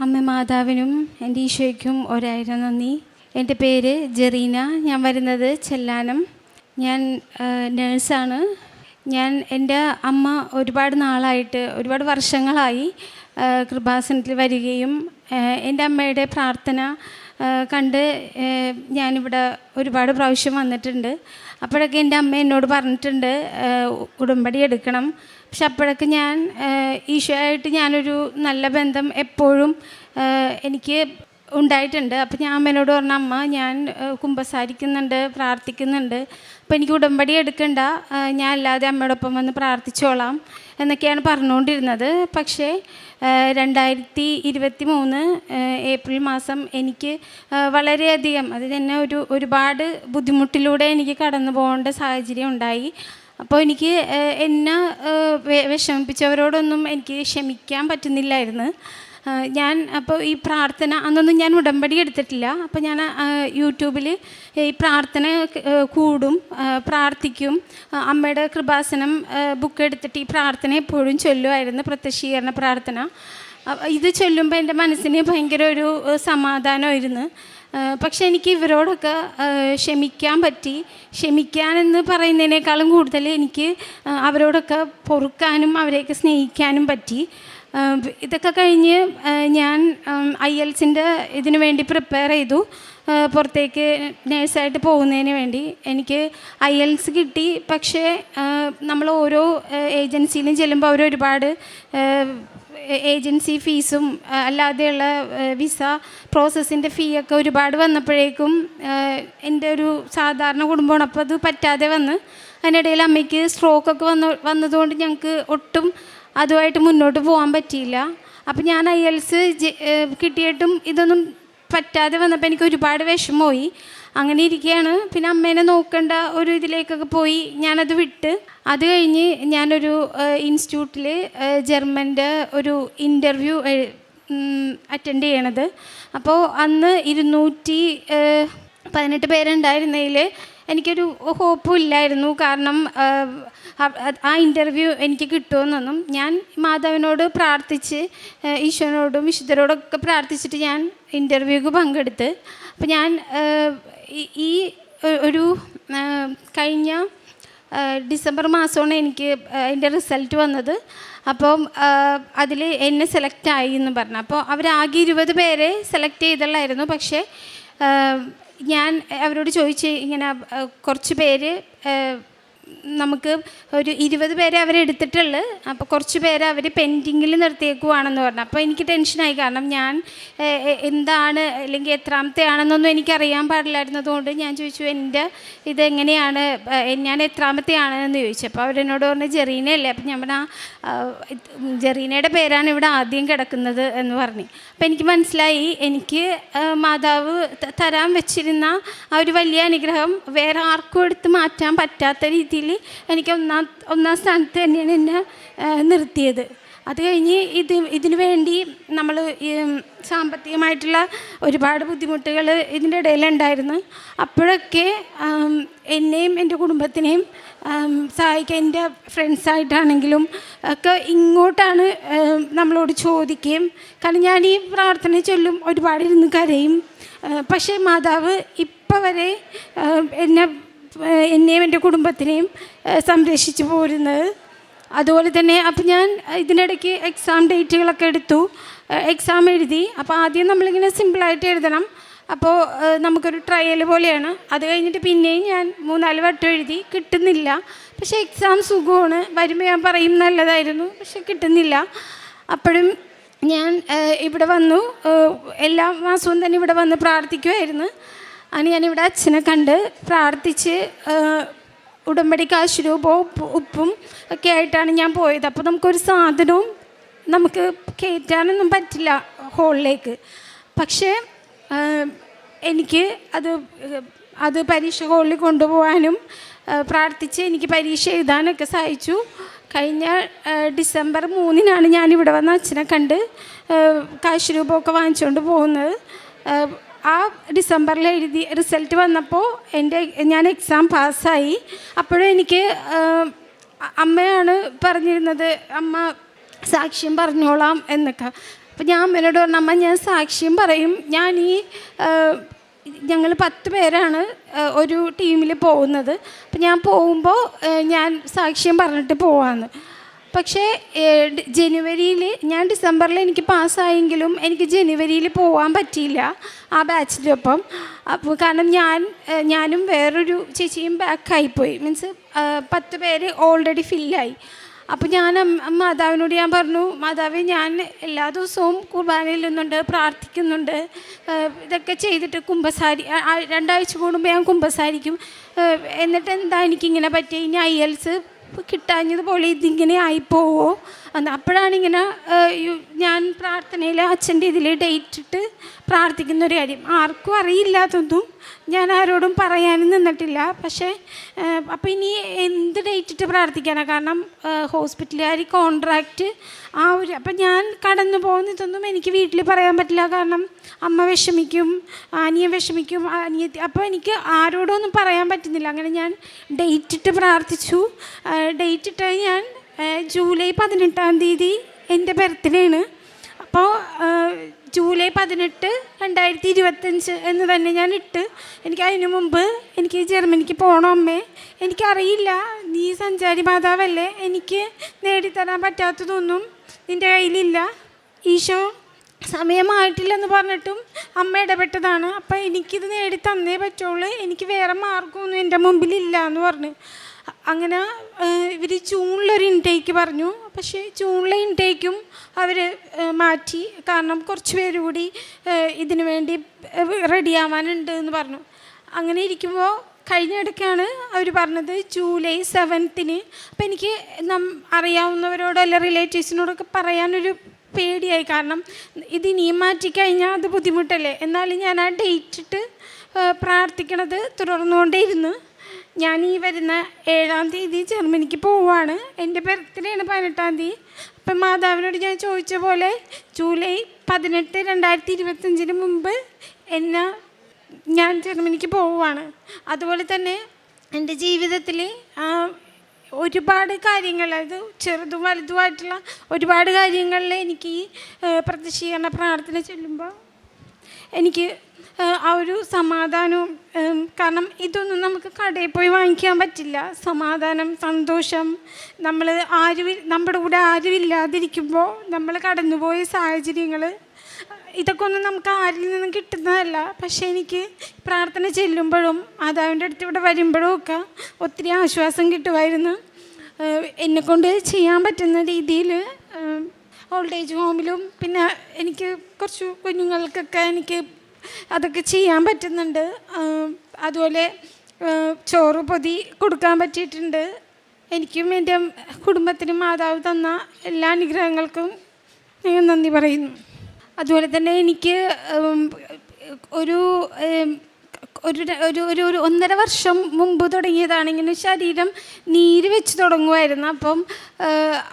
അമ്മ മാതാവിനും എൻ്റെ ഈശോയ്ക്കും ഒരായിരം നന്ദി. എൻ്റെ പേര് ജെറീന. ഞാൻ വരുന്നത് ചെല്ലാനം. ഞാൻ നേഴ്സാണ്. എൻ്റെ അമ്മ ഒരുപാട് നാളായിട്ട്, ഒരുപാട് വർഷങ്ങളായി കൃപാസനത്തിൽ വരികയും എൻ്റെ അമ്മയുടെ പ്രാർത്ഥന കണ്ട് ഞാനിവിടെ ഒരുപാട് പ്രാവശ്യം വന്നിട്ടുണ്ട്. അപ്പോഴൊക്കെ എൻ്റെ അമ്മ എന്നോട് പറഞ്ഞിട്ടുണ്ട് ഉടമ്പടി എടുക്കണം. പക്ഷെ അപ്പോഴൊക്കെ ഞാൻ ഈശോയായിട്ട് ഞാനൊരു നല്ല ബന്ധം എപ്പോഴും എനിക്ക് ഉണ്ടായിട്ടുണ്ട്. അപ്പോൾ ഞാൻ അമ്മേനോട് പറഞ്ഞ, അമ്മ ഞാൻ കുമ്പസാരിക്കുന്നുണ്ട്, പ്രാർത്ഥിക്കുന്നുണ്ട്, അപ്പോൾ എനിക്ക് ഉടമ്പടി എടുക്കണ്ട, ഞാൻ അല്ലാതെ അമ്മയോടൊപ്പം വന്ന് പ്രാർത്ഥിച്ചോളാം എന്നൊക്കെയാണ് പറഞ്ഞുകൊണ്ടിരുന്നത്. പക്ഷേ 2023 ഏപ്രിൽ മാസം എനിക്ക് വളരെയധികം, അത് തന്നെ ഒരുപാട് ബുദ്ധിമുട്ടിലൂടെ എനിക്ക് കടന്നു പോകേണ്ട സാഹചര്യം ഉണ്ടായി. അപ്പോൾ എനിക്ക് എന്നെ വിഷമിപ്പിച്ചവരോടൊന്നും എനിക്ക് ക്ഷമിക്കാൻ പറ്റുന്നില്ലായിരുന്നു. അപ്പോൾ ഈ പ്രാർത്ഥന അന്നൊന്നും ഞാൻ ഉടമ്പടി എടുത്തിട്ടില്ല. അപ്പോൾ ഞാൻ യൂട്യൂബിൽ ഈ പ്രാർത്ഥന കൂടും, പ്രാർത്ഥിക്കും. അമ്മയുടെ കൃപാസനം ബുക്ക് എടുത്തിട്ട് ഈ പ്രാർത്ഥന എപ്പോഴും ചൊല്ലുമായിരുന്നു, പ്രത്യക്ഷീകരണ പ്രാർത്ഥന. ഇത് ചൊല്ലുമ്പോൾ എൻ്റെ മനസ്സിന് ഭയങ്കര ഒരു സമാധാനമായിരുന്നു. പക്ഷെ എനിക്ക് ഇവരോടൊക്കെ ക്ഷമിക്കാൻ പറ്റി. ക്ഷമിക്കാനെന്ന് പറയുന്നതിനേക്കാളും കൂടുതൽ എനിക്ക് അവരോടൊക്കെ പൊറുക്കാനും അവരെയൊക്കെ സ്നേഹിക്കാനും പറ്റി. ഇതൊക്കെ കഴിഞ്ഞ് ഞാൻ IELTS-ൻ്റെ ഇതിനു വേണ്ടി പ്രിപ്പയർ ചെയ്തു. പുറത്തേക്ക് നേഴ്സായിട്ട് പോകുന്നതിന് വേണ്ടി എനിക്ക് IELTS കിട്ടി. പക്ഷേ നമ്മൾ ഓരോ ഏജൻസിയിലും ചെല്ലുമ്പോൾ അവരൊരുപാട് ഏജൻസി ഫീസും അല്ലാതെയുള്ള വിസ പ്രോസസ്സിൻ്റെ ഫീ ഒക്കെ ഒരുപാട് വന്നപ്പോഴേക്കും എൻ്റെ ഒരു സാധാരണ കുടുംബമാണ്. അപ്പോൾ അത് പറ്റാതെ വന്ന് അതിനിടയിൽ അമ്മയ്ക്ക് സ്ട്രോക്കൊക്കെ വന്നതുകൊണ്ട് ഞങ്ങൾക്ക് ഒട്ടും അതുമായിട്ട് മുന്നോട്ട് പോകാൻ പറ്റിയില്ല. അപ്പോൾ ഞാൻ IELTS കിട്ടിയിട്ടും ഇതൊന്നും പറ്റാതെ വന്നപ്പോൾ എനിക്ക് ഒരുപാട് വിഷമമായി. അങ്ങനെ ഇരിക്കുകയാണ്. പിന്നെ അമ്മേനെ നോക്കേണ്ട ഒരു ഇതിലേക്കൊക്കെ പോയി ഞാനത് വിട്ട്. അത് കഴിഞ്ഞ് ഞാനൊരു ഇൻസ്റ്റിറ്റ്യൂട്ടിൽ ജർമ്മൻ്റെ ഒരു ഇൻ്റർവ്യൂ അറ്റൻഡ് ചെയ്യണത്. അപ്പോൾ അന്ന് 218 പേരുണ്ടായിരുന്നതിൽ എനിക്കൊരു ഹോപ്പും ഇല്ലായിരുന്നു. കാരണം ആ ഇൻ്റർവ്യൂ എനിക്ക് കിട്ടുമെന്നൊന്നും. ഞാൻ മാതാവിനോട് പ്രാർത്ഥിച്ച്, ഈശോനോടും വിശുദ്ധരോടൊക്കെ പ്രാർത്ഥിച്ചിട്ട് ഞാൻ ഇൻ്റർവ്യൂക്ക് പങ്കെടുത്ത്. അപ്പോൾ ഞാൻ ഈ ഒരു കഴിഞ്ഞ ഡിസംബർ മാസമാണ് എനിക്ക് അതിൻ്റെ റിസൾട്ട് വന്നത്. അപ്പം അതിൽ എന്നെ സെലക്റ്റായി എന്ന് പറഞ്ഞു. അപ്പോൾ അവരാകെ 20 പേരെ സെലക്ട് ചെയ്തുള്ളായിരുന്നു. പക്ഷേ ഞാൻ അവരോട് ചോദിച്ച്, ഇങ്ങനെ കുറച്ച് പേര് നമുക്ക് ഒരു 20 പേരെ അവരെടുത്തിട്ടുള്ളൂ, അപ്പോൾ കുറച്ച് പേരെ അവർ പെൻഡിങ്ങിൽ നിർത്തിയേക്കുവാണെന്ന് പറഞ്ഞു. അപ്പോൾ എനിക്ക് ടെൻഷനായി. കാരണം ഞാൻ എന്താണ് അല്ലെങ്കിൽ എത്രാമത്തെ ആണെന്നൊന്നും എനിക്കറിയാൻ പാടില്ലായിരുന്നതുകൊണ്ട് ഞാൻ ചോദിച്ചു, എൻ്റെ ഇതെങ്ങനെയാണ്, ഞാൻ എത്രാമത്തെ ആണെന്ന് ചോദിച്ചു. അപ്പോൾ അവരെന്നോട് പറഞ്ഞു ജെറീനയല്ലേ. അപ്പോൾ ഞാൻ പറഞ്ഞാൽ ജെറീനയുടെ പേരാണ് ഇവിടെ ആദ്യം കിടക്കുന്നത് എന്ന് പറഞ്ഞു. അപ്പോൾ എനിക്ക് മനസ്സിലായി, എനിക്ക് മാതാവ് തരാൻ വെച്ചിരുന്ന ആ ഒരു വലിയ അനുഗ്രഹം വേറെ ആർക്കും എടുത്ത് മാറ്റാൻ പറ്റാത്ത രീതിയിൽ എനിക്ക് ഒന്നാം സ്ഥാനത്ത് തന്നെയാണ് എന്നെ നിർത്തിയത്. അത് കഴിഞ്ഞ് ഇതിനു വേണ്ടി നമ്മൾ സാമ്പത്തികമായിട്ടുള്ള ഒരുപാട് ബുദ്ധിമുട്ടുകൾ ഇതിൻ്റെ ഇടയിലുണ്ടായിരുന്നു. അപ്പോഴൊക്കെ എന്നെയും എൻ്റെ കുടുംബത്തിനെയും സഹായിക്കാൻ എൻ്റെ ഫ്രണ്ട്സായിട്ടാണെങ്കിലും ഒക്കെ ഇങ്ങോട്ടാണ് നമ്മളോട് ചോദിക്കുകയും. കാരണം ഞാൻ ഈ പ്രാർത്ഥന ചൊല്ലും, ഒരുപാട് ഇരുന്ന് കരയും. പക്ഷേ മാതാവ് ഇപ്പം വരെ എന്നെയും എൻ്റെ കുടുംബത്തിനെയും സംരക്ഷിച്ചു പോരുന്നത്. അതുപോലെ തന്നെ അപ്പം ഞാൻ ഇതിനിടയ്ക്ക് എക്സാം ഡേറ്റുകളൊക്കെ എടുത്തു, എക്സാം എഴുതി. അപ്പോൾ ആദ്യം നമ്മളിങ്ങനെ സിമ്പിളായിട്ട് എഴുതണം. അപ്പോൾ നമുക്കൊരു ട്രയൽ പോലെയാണ്. അത് കഴിഞ്ഞിട്ട് പിന്നെയും ഞാൻ 3-4 വട്ടം എഴുതി, കിട്ടുന്നില്ല. പക്ഷേ എക്സാം സുഖമാണ്, വരുമ്പോൾ ഞാൻ പറയും നല്ലതായിരുന്നു, പക്ഷെ കിട്ടുന്നില്ല. അപ്പോഴും ഞാൻ ഇവിടെ വന്നു, എല്ലാ മാസവും തന്നെ ഇവിടെ വന്ന് പ്രാർത്ഥിക്കുമായിരുന്നു. അങ്ങനെ ഞാനിവിടെ അച്ഛനെ കണ്ട് പ്രാർത്ഥിച്ച് ഉടമ്പടി കാശ് രൂപവും ഉപ്പും ഒക്കെ ആയിട്ടാണ് ഞാൻ പോയത്. അപ്പോൾ നമുക്കൊരു സാധനവും നമുക്ക് കയറ്റാനൊന്നും പറ്റില്ല ഹോളിലേക്ക്. പക്ഷേ എനിക്ക് അത് പരീക്ഷ ഹോളിൽ കൊണ്ടുപോകാനും പ്രാർത്ഥിച്ച് എനിക്ക് പരീക്ഷ എഴുതാനൊക്കെ സഹായിച്ചു. കഴിഞ്ഞ ഡിസംബർ 3-നാണ് ഞാനിവിടെ വന്ന് അച്ഛനെ കണ്ട് കാശ് രൂപമൊക്കെ വാങ്ങിച്ചുകൊണ്ട് പോകുന്നത്. ആ ഡിസംബറിൽ എഴുതി റിസൾട്ട് വന്നപ്പോൾ ഞാൻ എക്സാം പാസ്സായി. അപ്പോഴും എനിക്ക് അമ്മയാണ് പറഞ്ഞിരുന്നത്, അമ്മ സാക്ഷ്യം പറഞ്ഞോളാം എന്നൊക്കെ. അപ്പോൾ ഞാൻ അമ്മേനോട് പറഞ്ഞു, അമ്മ ഞാൻ സാക്ഷ്യം പറയും, ഞാൻ ഈ ഞങ്ങൾ 10 പേരാണ് ഒരു ടീമിൽ പോകുന്നത്. അപ്പം ഞാൻ പോകുമ്പോൾ ഞാൻ സാക്ഷ്യം പറഞ്ഞിട്ട് പോവാമെന്ന്. പക്ഷേ ജനുവരിയിൽ, ഞാൻ ഡിസംബറിൽ എനിക്ക് പാസ്സായെങ്കിലും എനിക്ക് ജനുവരിയിൽ പോകാൻ പറ്റിയില്ല ആ ബാച്ചിലൊപ്പം. അപ്പോൾ കാരണം ഞാനും വേറൊരു ചേച്ചിയും ബാക്കായിപ്പോയി. മീൻസ് 10 പേര് ഓൾറെഡി ഫില്ലായി. അപ്പോൾ ഞാൻ മാതാവിനോട് ഞാൻ പറഞ്ഞു, മാതാവ് ഞാൻ എല്ലാ ദിവസവും കുർബാനയിൽ നിന്നുണ്ട്, പ്രാർത്ഥിക്കുന്നുണ്ട്, ഇതൊക്കെ ചെയ്തിട്ട് കുമ്പസാരി 2 ആഴ്ച കൂടുമ്പോൾ ഞാൻ കുമ്പസാരിക്കും, എന്നിട്ട് എന്താ എനിക്കിങ്ങനെ പറ്റിയ, ഇനി IELTS കിട്ടാഞ്ഞതുപോലെ ഇതിങ്ങനെ ആയിപ്പോവോ എന്ന്. അപ്പോഴാണിങ്ങനെ ഞാൻ പ്രാർത്ഥനയിൽ അച്ഛൻ്റെ ഇതിൽ ഡേറ്റ് ഇട്ട് പ്രാർത്ഥിക്കുന്നൊരു കാര്യം. ആർക്കും അറിയില്ലാത്തതൊന്നും ഞാൻ ആരോടും പറയാനും നിന്നിട്ടില്ല. പക്ഷേ അപ്പോൾ ഇനി എന്ത് ഡേറ്റ് ഇട്ട് പ്രാർത്ഥിക്കാനാണ്? കാരണം ഹോസ്പിറ്റലുകാർ കോൺട്രാക്റ്റ് അപ്പം ഞാൻ കടന്നു പോകുന്നതൊന്നും എനിക്ക് വീട്ടിൽ പറയാൻ പറ്റില്ല. കാരണം അമ്മ വിഷമിക്കും, അനിയൻ വിഷമിക്കും, അനിയത്തി. അപ്പോൾ എനിക്ക് ആരോടൊന്നും പറയാൻ പറ്റുന്നില്ല. അങ്ങനെ ഞാൻ ഡേറ്റ് ഇട്ട് പ്രാർത്ഥിച്ചു. ഡേറ്റ് ഇട്ട് ഞാൻ ജൂലൈ 18-ാം തീയതി എൻ്റെ ബർത്ത്ഡേ ആണ്. അപ്പോൾ ജൂലൈ 18, 2025 എന്ന് തന്നെ ഞാൻ ഇട്ട്. എനിക്ക് അതിനു മുമ്പ് എനിക്ക് ജർമ്മനിക്ക് പോകണം അമ്മേ, എനിക്കറിയില്ല, നീ സഞ്ചാരി മാതാവല്ലേ, എനിക്ക് നേടിത്തരാൻ പറ്റാത്തതൊന്നും നിൻ്റെ കയ്യിലില്ല, ഈശോ സമയമായിട്ടില്ലെന്ന് പറഞ്ഞിട്ടും അമ്മ ഇടപെട്ടതാണ്, അപ്പം എനിക്കിത് നേടി തന്നേ പറ്റുള്ളൂ, എനിക്ക് വേറെ മാർഗമൊന്നും എൻ്റെ മുമ്പിലില്ല എന്ന് പറഞ്ഞു. അങ്ങനെ ഇവർ ജൂണിലൊരു ഇൻടേക്ക് പറഞ്ഞു. പക്ഷേ ജൂണിലെ ഇൻടേക്കും അവർ മാറ്റി. കാരണം കുറച്ച് പേര് കൂടി ഇതിനു വേണ്ടി റെഡിയാവാനുണ്ട് എന്ന് പറഞ്ഞു. അങ്ങനെ ഇരിക്കുമ്പോൾ കഴിഞ്ഞിടയ്ക്കാണ് അവർ പറഞ്ഞത് ജൂലൈ 7-ന്. അപ്പം എനിക്ക് അറിയാവുന്നവരോടോ അല്ല റിലേറ്റീവ്സിനോടൊക്കെ പറയാനൊരു പേടിയായി. കാരണം ഇത് ഇനിയും മാറ്റിക്കഴിഞ്ഞാൽ അത് ബുദ്ധിമുട്ടല്ലേ. എന്നാലും ഞാൻ ആ ഡേറ്റ് ഇട്ട് പ്രാർത്ഥിക്കണത് തുടർന്നുകൊണ്ടേയിരുന്നു. ഞാൻ ഈ വരുന്ന 7-ാം തീയതി ജർമ്മനിക്ക് പോവുകയാണ്. എൻ്റെ ബർത്ത്ഡേ ആണ് 18-ാം തീയതി. അപ്പം മാതാവിനോട് ഞാൻ ചോദിച്ച പോലെ ജൂലൈ 18, 2025 മുമ്പ് ഞാൻ ജർമ്മനിക്ക് പോവുകയാണ്. അതുപോലെ തന്നെ എൻ്റെ ജീവിതത്തിൽ ഒരുപാട് കാര്യങ്ങൾ, അത് ചെറുതും വലുതുമായിട്ടുള്ള ഒരുപാട് കാര്യങ്ങളിൽ എനിക്ക് ഈ പ്രത്യക്ഷീകരണ പ്രാർത്ഥന ചൊല്ലുമ്പോൾ എനിക്ക് ആ ഒരു സമാധാനവും, കാരണം ഇതൊന്നും നമുക്ക് കടയിൽ പോയി വാങ്ങിക്കാൻ പറ്റില്ല. സമാധാനം, സന്തോഷം, നമ്മുടെ കൂടെ ആരുമില്ലാതിരിക്കുമ്പോൾ നമ്മൾ കടന്നുപോയ സാഹചര്യങ്ങൾ, ഇതൊക്കെ ഒന്നും നമുക്ക് ആരിൽ നിന്നും കിട്ടുന്നതല്ല. പക്ഷേ എനിക്ക് പ്രാർത്ഥന ചെല്ലുമ്പോഴും മാതാവിൻ്റെ അടുത്ത് ഇവിടെ വരുമ്പോഴും ഒക്കെ ഒത്തിരി ആശ്വാസം കിട്ടുമായിരുന്നു. എന്നെക്കൊണ്ട് ചെയ്യാൻ പറ്റുന്ന രീതിയിൽ ഓൾഡ് ഏജ് ഹോമിലും പിന്നെ എനിക്ക് കുറച്ച് കുഞ്ഞുങ്ങൾക്കൊക്കെ എനിക്ക് അതൊക്കെ ചെയ്യാൻ പറ്റുന്നുണ്ട്. അതുപോലെ ചോറ് പൊതി കൊടുക്കാൻ പറ്റിയിട്ടുണ്ട്. എനിക്കും എൻ്റെ കുടുംബത്തിനും മാതാവ് തന്ന എല്ലാ അനുഗ്രഹങ്ങൾക്കും ഞാൻ നന്ദി പറയുന്നു. അതുപോലെ തന്നെ എനിക്ക് ഒരു 1.5 വർഷം മുമ്പ് തുടങ്ങിയതാണ് ഇങ്ങനെ ശരീരം നീര് വെച്ച് തുടങ്ങുമായിരുന്നു. അപ്പം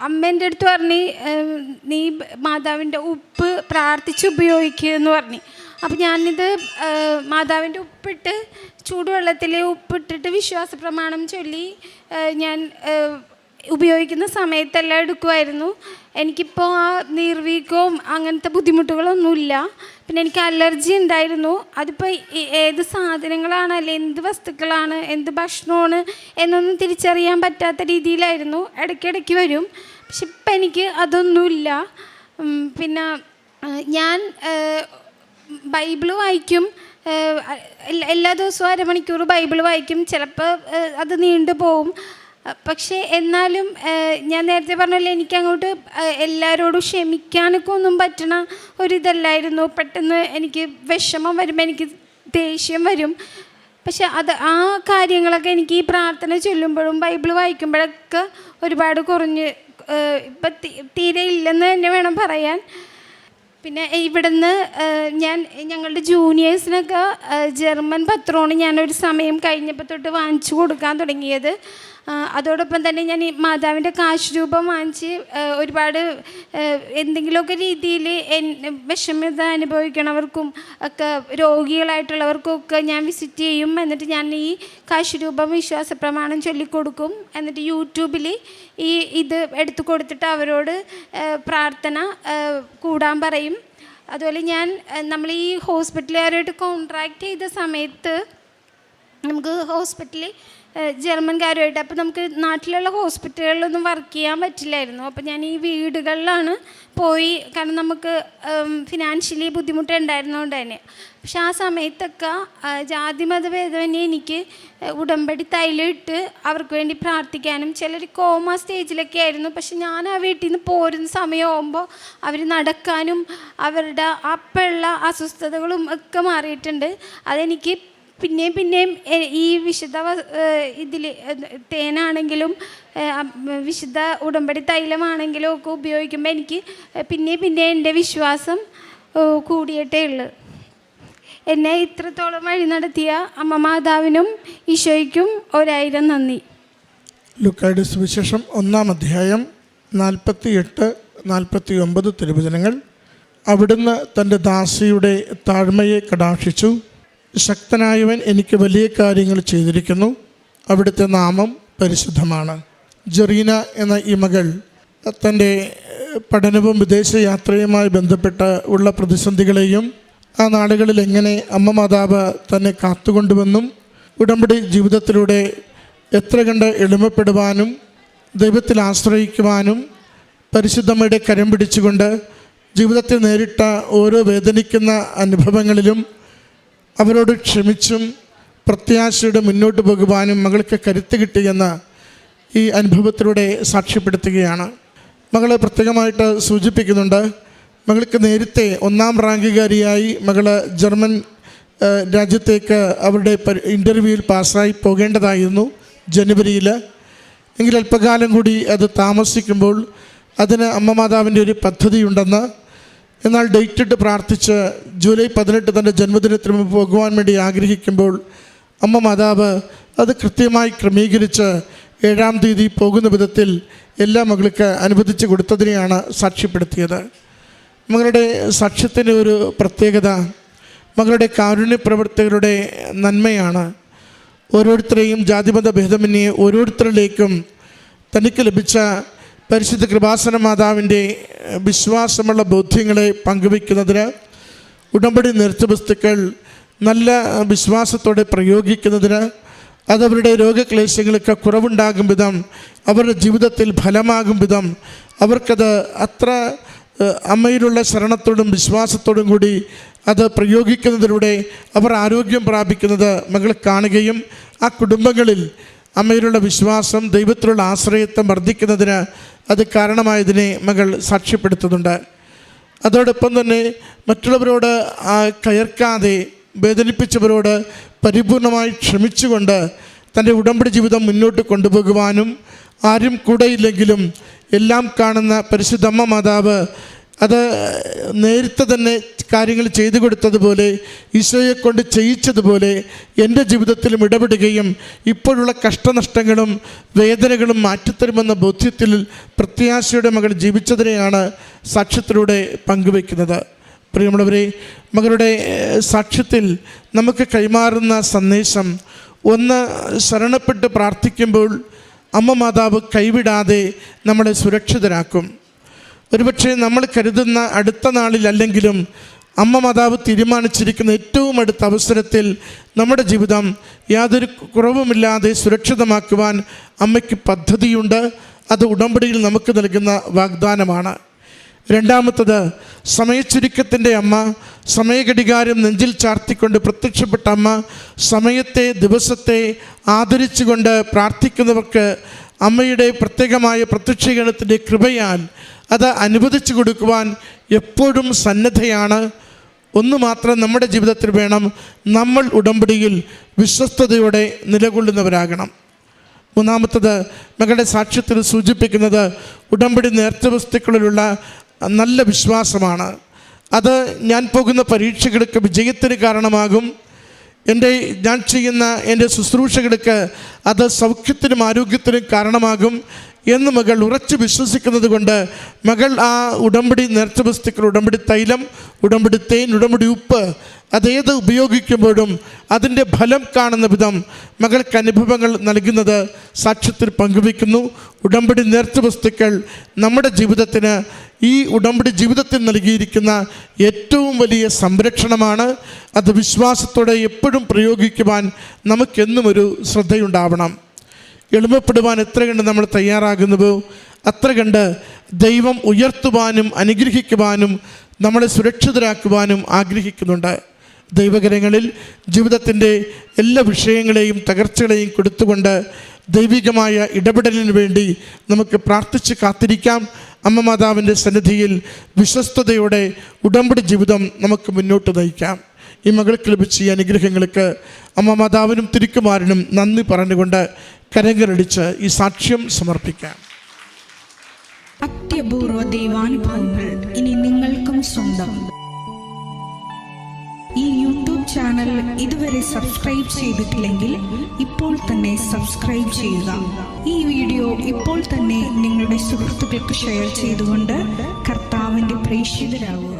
അമ്മേൻ്റെ അടുത്ത് പറഞ്ഞ് നീ മാതാവിൻ്റെ ഉപ്പ് പ്രാർത്ഥിച്ച് ഉപയോഗിക്കുക എന്ന് പറഞ്ഞു. അപ്പം ഞാനിത് മാതാവിൻ്റെ ഉപ്പിട്ട് ചൂടുവെള്ളത്തിൽ ഉപ്പിട്ടിട്ട് വിശ്വാസ പ്രമാണം ചൊല്ലി ഞാൻ ഉപയോഗിക്കുന്ന സമയത്തെല്ലാം എടുക്കുമായിരുന്നു. എനിക്കിപ്പോൾ ആ നീർവീക്കവും അങ്ങനത്തെ ബുദ്ധിമുട്ടുകളൊന്നുമില്ല. പിന്നെ എനിക്ക് അലർജി ഉണ്ടായിരുന്നു. അതിപ്പോൾ ഏത് സാധനങ്ങളാണ്, അല്ലെങ്കിൽ എന്ത് വസ്തുക്കളാണ്, എന്ത് ഭക്ഷണമാണ് എന്നൊന്നും തിരിച്ചറിയാൻ പറ്റാത്ത രീതിയിലായിരുന്നു. ഇടയ്ക്കിടയ്ക്ക് വരും. പക്ഷെ ഇപ്പം എനിക്ക് അതൊന്നുമില്ല. പിന്നെ ഞാൻ ബൈബിള് വായിക്കും. എല്ലാ ദിവസവും 1/2 മണിക്കൂർ ബൈബിള് വായിക്കും. ചിലപ്പോൾ അത് നീണ്ടു പോവും. പക്ഷേ എന്നാലും ഞാൻ നേരത്തെ പറഞ്ഞല്ലോ, എനിക്കങ്ങോട്ട് എല്ലാവരോടും ക്ഷമിക്കാനൊക്കെ ഒന്നും പറ്റണ ഒരിതല്ലായിരുന്നു. പെട്ടെന്ന് എനിക്ക് വിഷമം വരുമ്പോൾ എനിക്ക് ദേഷ്യം വരും. പക്ഷെ ആ കാര്യങ്ങളൊക്കെ എനിക്ക് ഈ പ്രാർത്ഥന ചൊല്ലുമ്പോഴും ബൈബിള് വായിക്കുമ്പോഴൊക്കെ ഒരുപാട് കുറഞ്ഞ് ഇപ്പം തീരെ ഇല്ലെന്ന് തന്നെ വേണം പറയാൻ. പിന്നെ ഇവിടുന്ന് ഞങ്ങളുടെ ജൂനിയേഴ്സിനൊക്കെ ജർമ്മൻ പത്രമാണ് ഞാനൊരു സമയം കഴിഞ്ഞപ്പോൾ തൊട്ട് വാങ്ങിച്ചു കൊടുക്കാൻ തുടങ്ങിയത്. അതോടൊപ്പം തന്നെ ഞാൻ ഈ മാതാവിൻ്റെ കാശ് രൂപം വാങ്ങിച്ച് ഒരുപാട് എന്തെങ്കിലുമൊക്കെ രീതിയിൽ വിഷമത അനുഭവിക്കണവർക്കും ഒക്കെ രോഗികളായിട്ടുള്ളവർക്കും ഒക്കെ ഞാൻ വിസിറ്റ് ചെയ്യും. എന്നിട്ട് ഞാൻ ഈ കാശ് രൂപം വിശ്വാസ പ്രമാണം ചൊല്ലിക്കൊടുക്കും. എന്നിട്ട് യൂട്യൂബിൽ ഇത് എടുത്തു കൊടുത്തിട്ട് അവരോട് പ്രാർത്ഥന കൂടാൻ പറയും. അതുപോലെ നമ്മൾ ഈ ഹോസ്പിറ്റലുകാരായിട്ട് കോൺട്രാക്ട് ചെയ്ത സമയത്ത് നമുക്ക് ഹോസ്പിറ്റലിൽ ജർമ്മൻകാരുമായിട്ട്, അപ്പോൾ നമുക്ക് നാട്ടിലുള്ള ഹോസ്പിറ്റലുകളിലൊന്നും വർക്ക് ചെയ്യാൻ പറ്റില്ലായിരുന്നു. അപ്പോൾ ഞാൻ ഈ വീടുകളിലാണ് പോയി, കാരണം നമുക്ക് ഫിനാൻഷ്യലി ബുദ്ധിമുട്ടുണ്ടായിരുന്നതുകൊണ്ട് തന്നെ. പക്ഷെ ആ സമയത്തൊക്കെ ജാതിമത ഭേദമന്യേ എനിക്ക് ഉടമ്പടി തൈലമിട്ട് അവർക്ക് വേണ്ടി പ്രാർത്ഥിക്കാനും, ചിലർ കോമ സ്റ്റേജിലൊക്കെ ആയിരുന്നു. പക്ഷെ ഞാൻ ആ വീട്ടിൽ നിന്ന് പോരുന്ന സമയമാകുമ്പോൾ അവർ നടക്കാനും അവരുടെ അപ്പോഴുള്ള അസ്വസ്ഥതകളും ഒക്കെ മാറിയിട്ടുണ്ട്. അതെനിക്ക് പിന്നെയും ഈ വിശുദ്ധ ഇതിൽ തേനാണെങ്കിലും വിശുദ്ധ ഉടമ്പടി തൈലമാണെങ്കിലും ഒക്കെ ഉപയോഗിക്കുമ്പോൾ എനിക്ക് പിന്നെ എൻ്റെ വിശ്വാസം കൂടിയിട്ടേ ഉള്ളൂ. എന്നെ ഇത്രത്തോളം വഴി നടത്തിയ അമ്മ മാതാവിനും ഈശോയ്ക്കും 1000 നന്ദി. ലൂക്കായുടെ സുവിശേഷം 1-ാം അധ്യായം 48-49 തിരുവചനങ്ങൾ. അവിടുന്ന് തൻ്റെ ദാസിയുടെ താഴ്മയെ കടാക്ഷിച്ചു. ശക്തനായവൻ എനിക്ക് വലിയ കാര്യങ്ങൾ ചെയ്തിരിക്കുന്നു, അവിടുത്തെ നാമം പരിശുദ്ധമാണ്. ജെറീന എന്ന ഈ മകൾ തൻ്റെ പഠനവും വിദേശയാത്രയുമായി ബന്ധപ്പെട്ട് ഉള്ള പ്രതിസന്ധികളെയും ആ നാടുകളിൽ എങ്ങനെ അമ്മ മാതാവ് തന്നെ കാത്തുകൊണ്ടുവന്നും ഉടമ്പടി ജീവിതത്തിലൂടെ എത്ര കണ്ട് എളിമപ്പെടുവാനും ദൈവത്തിൽ ആശ്രയിക്കുവാനും പരിശുദ്ധമ്മയുടെ കരം പിടിച്ചുകൊണ്ട് ജീവിതത്തിൽ നേരിട്ട ഓരോ വേദനിക്കുന്ന അനുഭവങ്ങളിലും അവരോട് ക്ഷമിച്ചും പ്രത്യാശയുടെ മുന്നോട്ട് പോകുവാനും മകൾക്ക് കരുത്ത് കിട്ടിയെന്ന് ഈ അനുഭവത്തിലൂടെ സാക്ഷ്യപ്പെടുത്തുകയാണ്. മകൾ പ്രത്യേകമായിട്ട് സൂചിപ്പിക്കുന്നുണ്ട്, മകൾക്ക് നേരത്തെ 1-ാം റാങ്കുകാരിയായി മകൾ ജർമ്മൻ രാജ്യത്തേക്ക് അവരുടെ ഇൻ്റർവ്യൂവിൽ പാസ്സായി പോകേണ്ടതായിരുന്നു ജനുവരിയിൽ. എങ്കിൽ അല്പകാലം കൂടി അത് താമസിക്കുമ്പോൾ അതിന് അമ്മ മാതാവിൻ്റെ ഒരു പദ്ധതിയുണ്ടെന്ന്, എന്നാൽ ഡേറ്റ് ഇട്ട് പ്രാർത്ഥിച്ച് ജൂലൈ 18 തൻ്റെ ജന്മദിനത്തിന് മുമ്പ് പോകുവാൻ വേണ്ടി ആഗ്രഹിക്കുമ്പോൾ അമ്മ മാതാവ് അത് കൃത്യമായി ക്രമീകരിച്ച് 7-ാം തീയതി പോകുന്ന വിധത്തിൽ എല്ലാ മകൾക്ക് അനുവദിച്ച് കൊടുത്തതിനെയാണ് സാക്ഷ്യപ്പെടുത്തിയത്. മകളുടെ സാക്ഷ്യത്തിൻ്റെ ഒരു പ്രത്യേകത മകളുടെ കാരുണ്യ പ്രവർത്തകരുടെ നന്മയാണ്. ഓരോരുത്തരെയും ജാതിമത ഭേദമന്യേ ഓരോരുത്തരിലേക്കും തനിക്ക് ലഭിച്ച പരിശുദ്ധ കൃപാസന മാതാവിൻ്റെ വിശ്വാസമുള്ള ബോധ്യങ്ങളെ പങ്കുവയ്ക്കുന്നതിന് ഉടമ്പടി നേർച്ചവസ്തുക്കൾ നല്ല വിശ്വാസത്തോടെ പ്രയോഗിക്കുന്നതിന് അതവരുടെ രോഗക്ലേശങ്ങൾക്ക് കുറവുണ്ടാകും വിധം അവരുടെ ജീവിതത്തിൽ ഫലമാകും വിധം അവർക്കത് അത്ര അമ്മയിലുള്ള ശരണത്തോടും വിശ്വാസത്തോടും കൂടി അത് പ്രയോഗിക്കുന്നതിലൂടെ അവർ ആരോഗ്യം പ്രാപിക്കുന്നത് മകൾ കാണുകയും ആ കുടുംബങ്ങളിൽ അമ്മയിലുള്ള വിശ്വാസം ദൈവത്തിലുള്ള ആശ്രയത്വം വർദ്ധിക്കുന്നതിന് അത് കാരണമായതിനെ മകൾ സാക്ഷ്യപ്പെടുത്തുന്നുണ്ട്. അതോടൊപ്പം തന്നെ മറ്റുള്ളവരോട് കയർക്കാതെ വേദനിപ്പിച്ചവരോട് പരിപൂർണമായി ക്ഷമിച്ചുകൊണ്ട് തൻ്റെ ഉടമ്പടി ജീവിതം മുന്നോട്ട് കൊണ്ടുപോകുവാനും ആരും കൂടെയില്ലെങ്കിലും എല്ലാം കാണുന്ന പരിശുദ്ധമ്മ മാതാവ് അത് നേരത്തെ തന്നെ കാര്യങ്ങൾ ചെയ്തു കൊടുത്തതുപോലെ ഈശോയെ കൊണ്ട് ചെയ്യിച്ചതുപോലെ എൻ്റെ ജീവിതത്തിലും ഇടപെടുകയും ഇപ്പോഴുള്ള കഷ്ടനഷ്ടങ്ങളും വേദനകളും മാറ്റിത്തരുമെന്ന ബോധ്യത്തിൽ പ്രത്യാശയുടെ മകൾ ജീവിച്ചതിനെയാണ് സാക്ഷ്യത്തിലൂടെ പങ്കുവയ്ക്കുന്നത്. പ്രിയമുള്ളവരെ, മകളുടെ സാക്ഷ്യത്തിൽ നമുക്ക് കൈമാറുന്ന സന്ദേശം ഒന്ന്, ശരണപ്പെട്ട് പ്രാർത്ഥിക്കുമ്പോൾ അമ്മ മാതാവ് കൈവിടാതെ നമ്മളെ സുരക്ഷിതരാക്കും. ഒരുപക്ഷെ നമ്മൾ കരുതുന്ന അടുത്ത നാളിലല്ലെങ്കിലും അമ്മ മാതാവ് തീരുമാനിച്ചിരിക്കുന്ന ഏറ്റവും അടുത്ത അവസരത്തിൽ നമ്മുടെ ജീവിതം യാതൊരു കുറവുമില്ലാതെ സുരക്ഷിതമാക്കുവാൻ അമ്മയ്ക്ക് പദ്ധതിയുണ്ട്. അത് ഉടമ്പടിയിൽ നമുക്ക് നൽകുന്ന വാഗ്ദാനമാണ്. രണ്ടാമത്തത്, സമയച്ചുരുക്കത്തിൻ്റെ അമ്മ, സമയഘടികാരം നെഞ്ചിൽ ചാർത്തിക്കൊണ്ട് പ്രത്യക്ഷപ്പെട്ട അമ്മ, സമയത്തെ ദിവസത്തെ ആദരിച്ചുകൊണ്ട് പ്രാർത്ഥിക്കുന്നവർക്ക് അമ്മയുടെ പ്രത്യേകമായ പ്രത്യക്ഷീകരണത്തിൻ്റെ കൃപയാൽ അത് അനുവദിച്ചു കൊടുക്കുവാൻ എപ്പോഴും സന്നദ്ധയാണ്. ഒന്ന് മാത്രം നമ്മുടെ ജീവിതത്തിൽ വേണം, നമ്മൾ ഉടമ്പടിയിൽ വിശ്വസ്തയോടെ നിലകൊള്ളുന്നവരാകണം. മൂന്നാമത്തത്, മകളുടെ സാക്ഷ്യത്തിൽ സൂചിപ്പിക്കുന്നത് ഉടമ്പടി നേർച്ചവസ്തുക്കളിലുള്ള നല്ല വിശ്വാസമാണ്. അത് ഞാൻ പോകുന്ന പരീക്ഷകൾക്ക് വിജയത്തിന് കാരണമാകും. ഞാൻ ചെയ്യുന്ന എൻ്റെ ശുശ്രൂഷകൾക്ക് അത് സൗഖ്യത്തിനും ആരോഗ്യത്തിനും കാരണമാകും എന്ന് മകൾ ഉറച്ചു വിശ്വസിക്കുന്നത് കൊണ്ട് മകൾ ആ ഉടമ്പടി നേർച്ച വസ്തുക്കൾ, ഉടമ്പടി തൈലം, ഉടമ്പടി തേൻ, ഉടമ്പടി ഉപ്പ് അതേത് ഉപയോഗിക്കുമ്പോഴും അതിൻ്റെ ഫലം കാണുന്ന വിധം മകൾക്ക് അനുഭവങ്ങൾ നൽകുന്നത് സാക്ഷ്യത്തിൽ പങ്കുവയ്ക്കുന്നു. ഉടമ്പടി നേർച്ച വസ്തുക്കൾ നമ്മുടെ ജീവിതത്തിന്, ഈ ഉടമ്പടി ജീവിതത്തിൽ നൽകിയിരിക്കുന്ന ഏറ്റവും വലിയ സംരക്ഷണമാണ്. അത് വിശ്വാസത്തോടെ എപ്പോഴും പ്രയോഗിക്കുവാൻ നമുക്കെന്നും ഒരു ശ്രദ്ധയുണ്ടാവണം. എളിമപ്പെടുവാൻ എത്ര കണ്ട് നമ്മൾ തയ്യാറാകുന്നുവോ അത്ര കണ്ട് ദൈവം ഉയർത്തുവാനും അനുഗ്രഹിക്കുവാനും നമ്മളെ സുരക്ഷിതരാക്കുവാനും ആഗ്രഹിക്കുന്നുണ്ട്. ദൈവകരങ്ങളിൽ ജീവിതത്തിൻ്റെ എല്ലാ വിഷയങ്ങളെയും തകർച്ചകളെയും കൊടുത്തുകൊണ്ട് ദൈവികമായ ഇടപെടലിന് വേണ്ടി നമുക്ക് പ്രാർത്ഥിച്ച് കാത്തിരിക്കാം. അമ്മ മാതാവിൻ്റെ സന്നിധിയിൽ വിശ്വസ്തയോടെ ഉടമ്പടി ജീവിതം നമുക്ക് മുന്നോട്ട് നയിക്കാം. ഈ മകൾക്ക് ലഭിച്ച ഈ അനുഗ്രഹങ്ങൾക്ക് അമ്മ മാതാവിനും തിരുക്കുമാരനും നന്ദി പറഞ്ഞുകൊണ്ട് കരങ്ങളടിച്ച് ഈ സാക്ഷ്യം സമർപ്പിക്കാം. അത്യപൂർവ ദൈവാനുഭവങ്ങൾ ഇനി നിങ്ങൾക്കും സ്വന്തം. ഈ യൂട്യൂബ് ചാനൽ ഇതുവരെ സബ്സ്ക്രൈബ് ചെയ്തിട്ടില്ലെങ്കിൽ ഇപ്പോൾ തന്നെ സബ്സ്ക്രൈബ് ചെയ്യുക. ഈ വീഡിയോ ഇപ്പോൾ തന്നെ നിങ്ങളുടെ സുഹൃത്തുക്കൾക്ക് ഷെയർ ചെയ്തുകൊണ്ട് കർത്താവിൻ്റെ പ്രേക്ഷിതരാകുക.